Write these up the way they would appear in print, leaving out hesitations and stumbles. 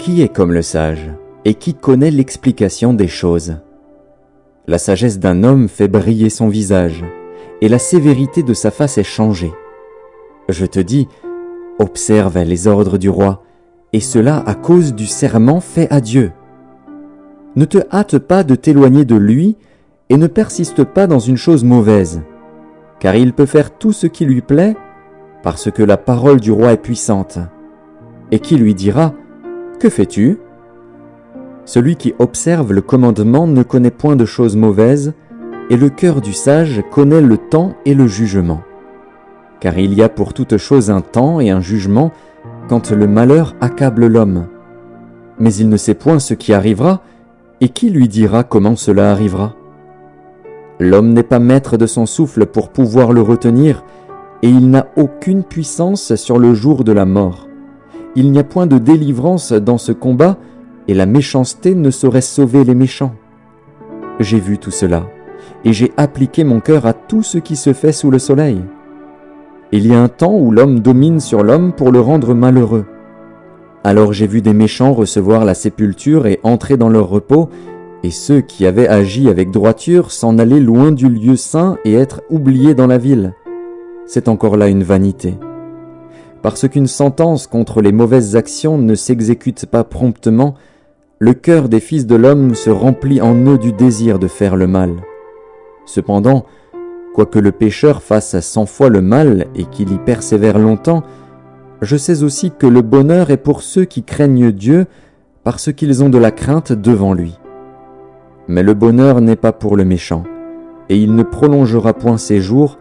Qui est comme le sage, et qui connaît l'explication des choses? La sagesse d'un homme fait briller son visage, et la sévérité de sa face est changée. Je te dis, observe les ordres du roi, et cela à cause du serment fait à Dieu. Ne te hâte pas de t'éloigner de lui, et ne persiste pas dans une chose mauvaise, car il peut faire tout ce qui lui plaît, parce que la parole du roi est puissante. Et qui lui dira, « Que fais-tu » Celui qui observe le commandement ne connaît point de choses mauvaises, et le cœur du sage connaît le temps et le jugement. Car il y a pour toute chose un temps et un jugement, quand le malheur accable l'homme. Mais il ne sait point ce qui arrivera, et qui lui dira comment cela arrivera? L'homme n'est pas maître de son souffle pour pouvoir le retenir, et il n'a aucune puissance sur le jour de la mort. Il n'y a point de délivrance dans ce combat, et la méchanceté ne saurait sauver les méchants. J'ai vu tout cela, et j'ai appliqué mon cœur à tout ce qui se fait sous le soleil. Il y a un temps où l'homme domine sur l'homme pour le rendre malheureux. Alors j'ai vu des méchants recevoir la sépulture et entrer dans leur repos, et ceux qui avaient agi avec droiture s'en aller loin du lieu saint et être oubliés dans la ville. C'est encore là une vanité. Parce qu'une sentence contre les mauvaises actions ne s'exécute pas promptement, le cœur des fils de l'homme se remplit en eux du désir de faire le mal. Cependant, quoique le pécheur fasse 100 fois le mal et qu'il y persévère longtemps, je sais aussi que le bonheur est pour ceux qui craignent Dieu, parce qu'ils ont de la crainte devant lui. Mais le bonheur n'est pas pour le méchant, et il ne prolongera point ses jours,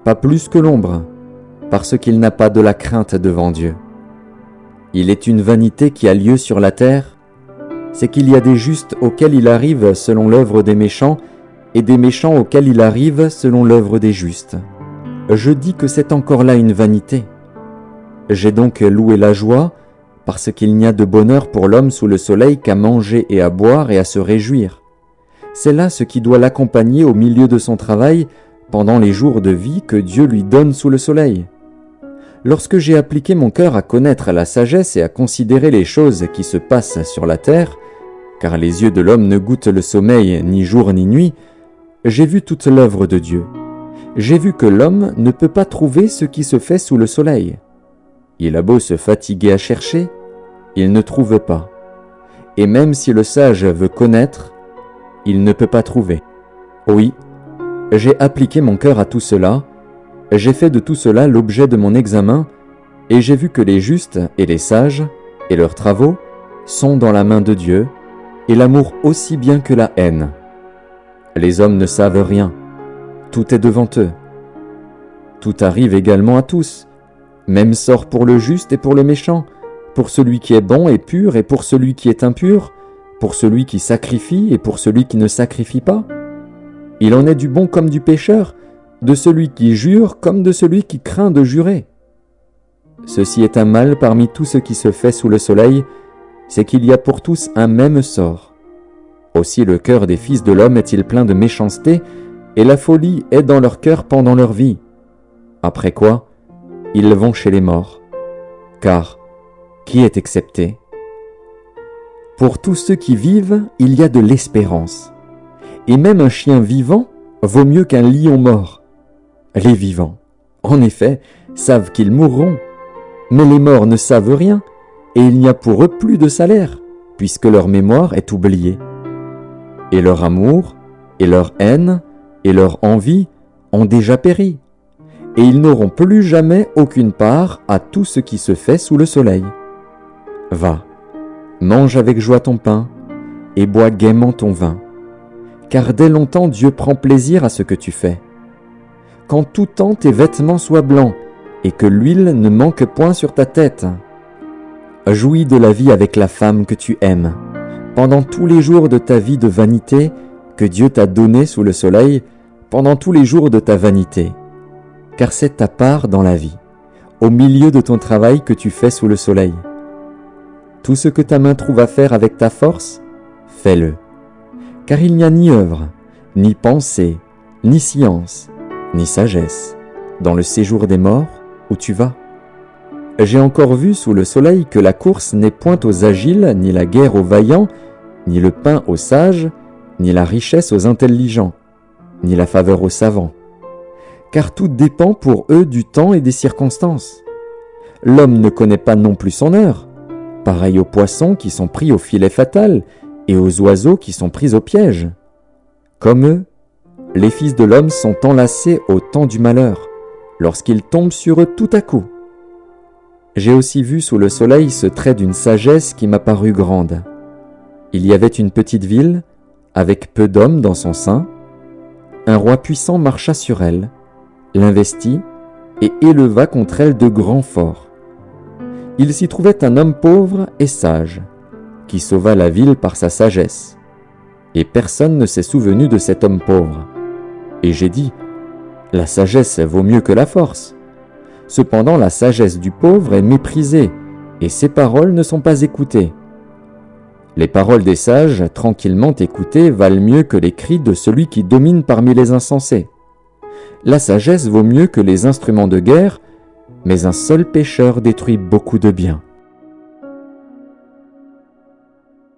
pas plus que l'ombre, parce qu'il n'a pas de la crainte devant Dieu. Il est une vanité qui a lieu sur la terre, c'est qu'il y a des justes auxquels il arrive selon l'œuvre des méchants, et des méchants auxquels il arrive selon l'œuvre des justes. Je dis que c'est encore là une vanité. J'ai donc loué la joie, parce qu'il n'y a de bonheur pour l'homme sous le soleil qu'à manger et à boire et à se réjouir. C'est là ce qui doit l'accompagner au milieu de son travail pendant les jours de vie que Dieu lui donne sous le soleil. Lorsque j'ai appliqué mon cœur à connaître la sagesse et à considérer les choses qui se passent sur la terre, car les yeux de l'homme ne goûtent le sommeil ni jour ni nuit, j'ai vu toute l'œuvre de Dieu. J'ai vu que l'homme ne peut pas trouver ce qui se fait sous le soleil. Il a beau se fatiguer à chercher, il ne trouve pas. Et même si le sage veut connaître, il ne peut pas trouver. Oui, j'ai appliqué mon cœur à tout cela, j'ai fait de tout cela l'objet de mon examen, et j'ai vu que les justes et les sages, et leurs travaux, sont dans la main de Dieu, et l'amour aussi bien que la haine. Les hommes ne savent rien, tout est devant eux. Tout arrive également à tous, même sort pour le juste et pour le méchant, pour celui qui est bon et pur et pour celui qui est impur, pour celui qui sacrifie et pour celui qui ne sacrifie pas. Il en est du bon comme du pécheur, de celui qui jure comme de celui qui craint de jurer. Ceci est un mal parmi tout ce qui se fait sous le soleil, c'est qu'il y a pour tous un même sort. Aussi le cœur des fils de l'homme est-il plein de méchanceté, et la folie est dans leur cœur pendant leur vie. Après quoi, ils vont chez les morts. Car, qui est excepté? Pour tous ceux qui vivent, il y a de l'espérance. Et même un chien vivant vaut mieux qu'un lion mort. Les vivants, en effet, savent qu'ils mourront, mais les morts ne savent rien, et il n'y a pour eux plus de salaire, puisque leur mémoire est oubliée. Et leur amour, et leur haine, et leur envie ont déjà péri, et ils n'auront plus jamais aucune part à tout ce qui se fait sous le soleil. Va, mange avec joie ton pain, et bois gaiement ton vin, car dès longtemps Dieu prend plaisir à ce que tu fais. Qu'en tout temps tes vêtements soient blancs, et que l'huile ne manque point sur ta tête. Jouis de la vie avec la femme que tu aimes, pendant tous les jours de ta vie de vanité que Dieu t'a donnée sous le soleil, pendant tous les jours de ta vanité, car c'est ta part dans la vie, au milieu de ton travail que tu fais sous le soleil. Tout ce que ta main trouve à faire avec ta force, fais-le, car il n'y a ni œuvre, ni pensée, ni science, ni sagesse, dans le séjour des morts où tu vas. J'ai encore vu sous le soleil que la course n'est point aux agiles, ni la guerre aux vaillants, ni le pain aux sages, ni la richesse aux intelligents, ni la faveur aux savants. Car tout dépend pour eux du temps et des circonstances. L'homme ne connaît pas non plus son heure, pareil aux poissons qui sont pris au filet fatal et aux oiseaux qui sont pris au piège. Comme eux, les fils de l'homme sont enlacés au temps du malheur, lorsqu'ils tombent sur eux tout à coup. J'ai aussi vu sous le soleil ce trait d'une sagesse qui m'a paru grande. Il y avait une petite ville, avec peu d'hommes dans son sein. Un roi puissant marcha sur elle, l'investit et éleva contre elle de grands forts. Il s'y trouvait un homme pauvre et sage, qui sauva la ville par sa sagesse. Et personne ne s'est souvenu de cet homme pauvre. Et j'ai dit, la sagesse vaut mieux que la force. Cependant, la sagesse du pauvre est méprisée, et ses paroles ne sont pas écoutées. Les paroles des sages, tranquillement écoutées, valent mieux que les cris de celui qui domine parmi les insensés. La sagesse vaut mieux que les instruments de guerre, mais un seul pécheur détruit beaucoup de biens.